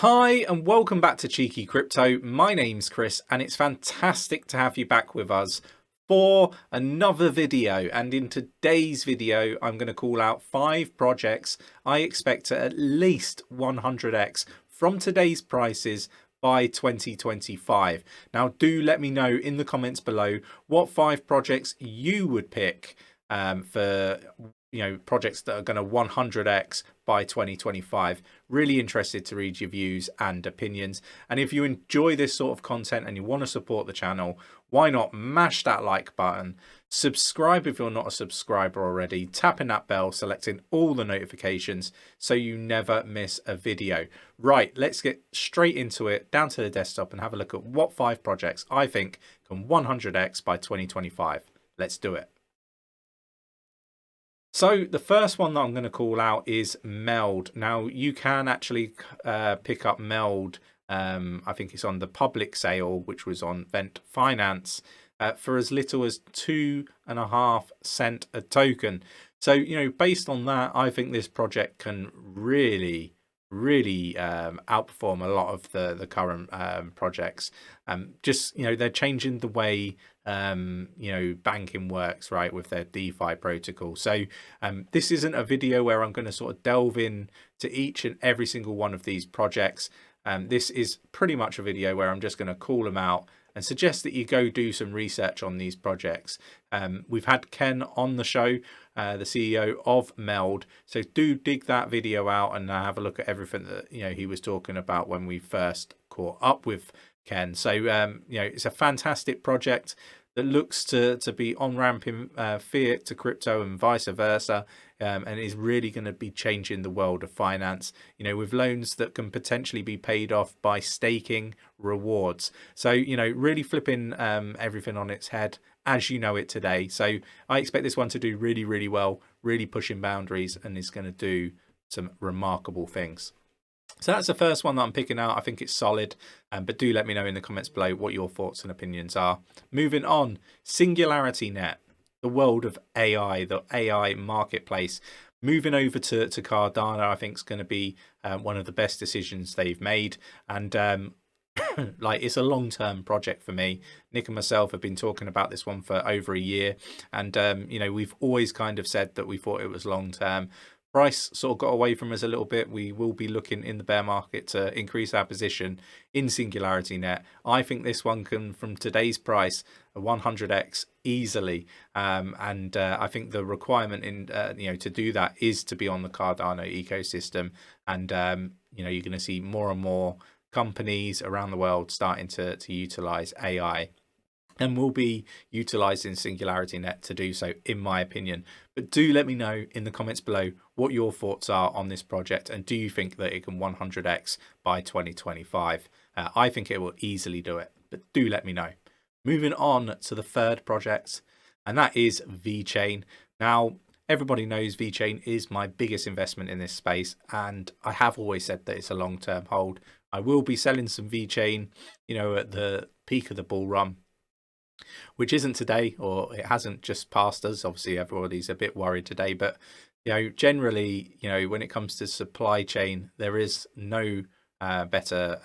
Hi and welcome back to Cheeky Crypto. My name's Chris and it's fantastic to have you back with us for another video. And in today's video, I'm going to call out 5 projects I expect to at least 100x from today's prices by 2025. Now, do let me know in the comments below what 5 projects you would pick for projects that are going to 100x by 2025. Really interested to read your views and opinions. And if you enjoy this sort of content and you want to support the channel, why not mash that like button, subscribe if you're not a subscriber already, tapping that bell, selecting all the notifications so you never miss a video. Right, let's get straight into it, down to the desktop and have a look at what 5 projects I think can 100x by 2025. Let's do it. So the first one that I'm going to call out is Meld. Now you can actually pick up Meld. I think it's on the public sale, which was on Vent Finance, for as little as 2.5 cents a token. So, based on that, I think this project can really outperform a lot of the current projects. They're changing the way banking works, right, with their DeFi protocol. So this isn't a video where I'm going to sort of delve in to each and every single one of these projects. This is pretty much a video where I'm just going to call them out and suggest that you go do some research on these projects. We've had Ken on the show, the CEO of Meld, so do dig that video out and have a look at everything that he was talking about when we first caught up with Ken. So it's a fantastic project that looks to be on-ramping fiat to crypto and vice versa, and is really going to be changing the world of finance, with loans that can potentially be paid off by staking rewards. So, really flipping everything on its head as you know it today. So I expect this one to do really well, really pushing boundaries, and is going to do some remarkable things. So that's the first one that I'm picking out. I think it's solid, but do let me know in the comments below what your thoughts and opinions are. Moving on, SingularityNET, the world of AI, the AI marketplace. Moving over to Cardano, I think is going to be one of the best decisions they've made. And it's a long-term project for me. Nick and myself have been talking about this one for over a year. And, we've always kind of said that we thought it was long-term. Price sort of got away from us a little bit. We will be looking in the bear market to increase our position in SingularityNET. I think this one can, from today's price, a 100x easily. I think the requirement in to do that is to be on the Cardano ecosystem. And you're going to see more and more companies around the world starting to utilize AI. And we'll be utilizing SingularityNET to do so, in my opinion. But do let me know in the comments below what your thoughts are on this project, and do you think that it can 100x by 2025? I think it will easily do it, but do let me know. Moving on to the third project, and that is VChain. Now, everybody knows VChain is my biggest investment in this space, and I have always said that it's a long-term hold. I will be selling some VChain, at the peak of the bull run, which isn't today, or it hasn't just passed us. Obviously everybody's a bit worried today, but generally, when it comes to supply chain, there is no better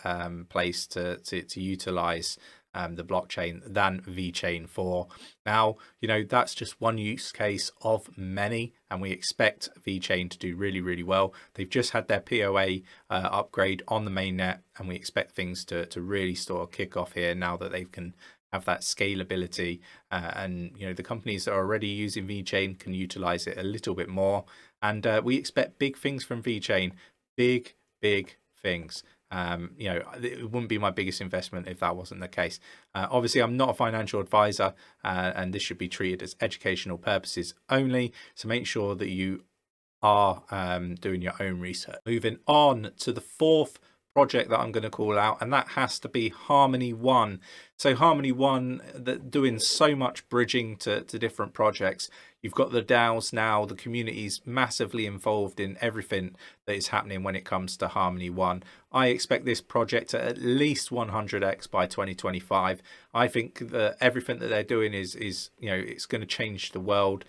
place to utilize the blockchain than VChain for. Now, that's just one use case of many, and we expect VChain to do really well. They've just had their POA upgrade on the mainnet, and we expect things to really sort of kick off here now that they can have that scalability, and the companies that are already using VChain can utilize it a little bit more. And we expect big things from VChain, big things. It wouldn't be my biggest investment if that wasn't the case. Obviously, I'm not a financial advisor, and this should be treated as educational purposes only. So make sure that you are doing your own research. Moving on to the fourth project that I'm going to call out, and that has to be Harmony One. So Harmony One, that doing so much bridging to different projects. You've got the DAOs now, the community's massively involved in everything that is happening when it comes to Harmony One. I expect this project to at least 100x by 2025. I think that everything that they're doing is it's going to change the world.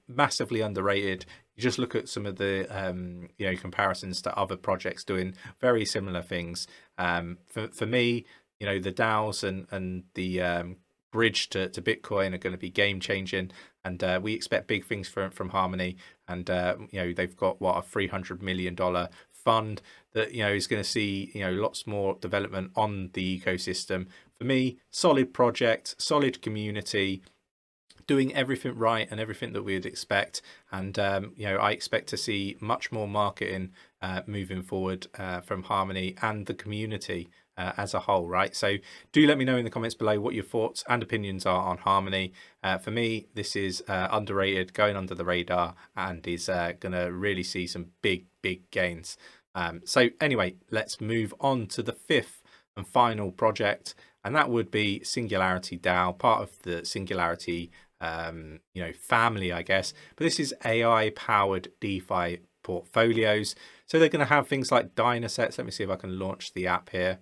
Massively underrated. You just look at some of the you know, comparisons to other projects doing very similar things. For me, you know, the DAOs and the bridge to Bitcoin are going to be game changing, and we expect big things from Harmony. And you know, they've got what, a $300 million fund that, you know, is going to see, you know, lots more development on the ecosystem. For me, solid project, solid community, doing everything right and everything that we would expect. And you know, I expect to see much more marketing moving forward from Harmony and the community as a whole, right? So do let me know in the comments below what your thoughts and opinions are on Harmony. For me, this is underrated, going under the radar, and is going to really see some big gains. So anyway, let's move on to the fifth and final project, and that would be Singularity DAO, part of the Singularity you know, family, I guess. But this is AI powered DeFi portfolios. So they're going to have things like Dynasets. Let me see if I can launch the app here.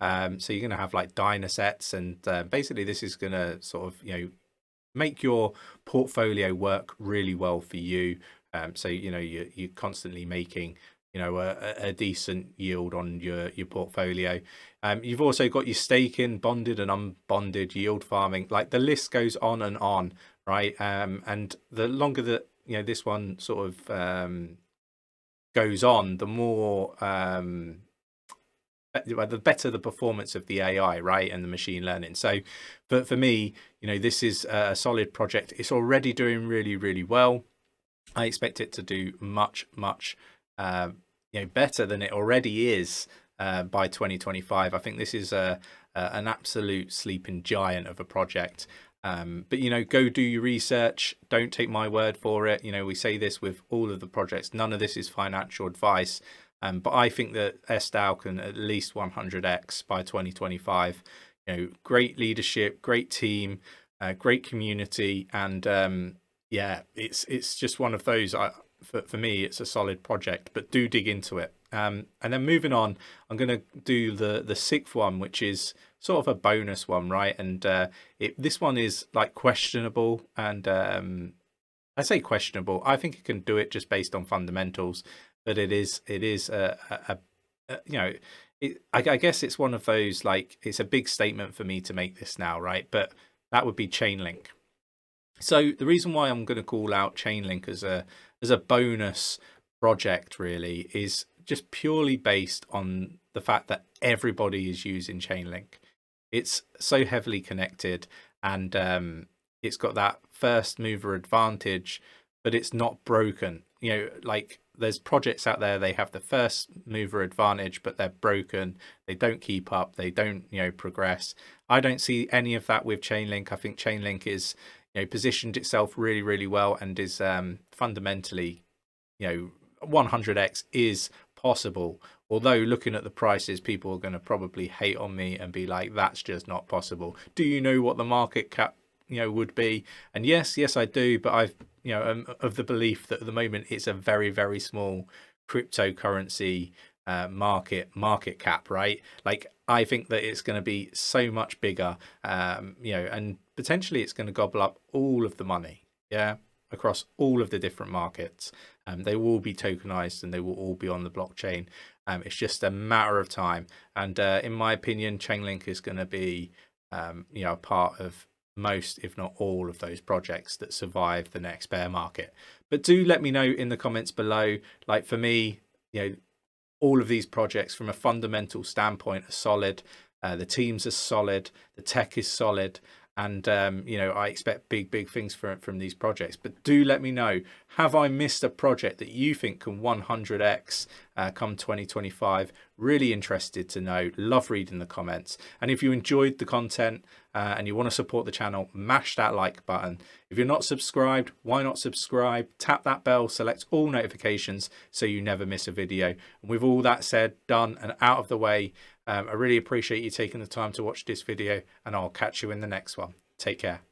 So you're going to have like Dynasets, and basically this is going to sort of, you know, make your portfolio work really well for you. So, you know, you're constantly making, you know, a decent yield on your portfolio. You've also got your staking, bonded and unbonded, yield farming, like the list goes on and on, right? And the longer that, you know, this one sort of goes on, the more the better the performance of the AI, right, and the machine learning. So for me, you know, this is a solid project. It's already doing really well. I expect it to do much you know, better than it already is by 2025. I think this is an absolute sleeping giant of a project. But, you know, go do your research. Don't take my word for it. You know, we say this with all of the projects. None of this is financial advice. But I think that SDAO can at least 100x by 2025. You know, great leadership, great team, great community, and yeah, it's just one of those. For me, it's a solid project, but do dig into it. And then moving on, I'm going to do the sixth one, which is sort of a bonus one, right? And this one is like questionable, and I say questionable. I think it can do it just based on fundamentals, but it is a you know, I guess it's one of those, like, it's a big statement for me to make this now, right? But that would be Chainlink. So the reason why I'm going to call out Chainlink as a bonus project really is just purely based on the fact that everybody is using Chainlink. It's so heavily connected, and it's got that first mover advantage, but it's not broken. You know, like, there's projects out there, they have the first mover advantage, but they're broken. They don't keep up. They don't, you know, progress. I don't see any of that with Chainlink. I think Chainlink is, you know, positioned itself really well, and is fundamentally, you know, 100x is possible. Although looking at the prices, people are going to probably hate on me and be like, that's just not possible. Do you know what the market cap, you know, would be? And yes I do, but I've, you know, am of the belief that at the moment it's a very small cryptocurrency market cap, right? Like, I think that it's going to be so much bigger, you know, and potentially it's going to gobble up all of the money, yeah, across all of the different markets. They will all be tokenized, and they will all be on the blockchain. It's just a matter of time. And in my opinion, Chainlink is going to be, you know, a part of most, if not all, of those projects that survive the next bear market. But do let me know in the comments below. Like, for me, you know, all of these projects from a fundamental standpoint are solid. The teams are solid. The tech is solid. And, you know, I expect big things from these projects. But do let me know, have I missed a project that you think can 100x come 2025? Really interested to know. Love reading the comments. And if you enjoyed the content and you want to support the channel, mash that like button. If you're not subscribed, why not subscribe? Tap that bell, select all notifications so you never miss a video. And with all that said, done and out of the way, I really appreciate you taking the time to watch this video, and I'll catch you in the next one. Take care.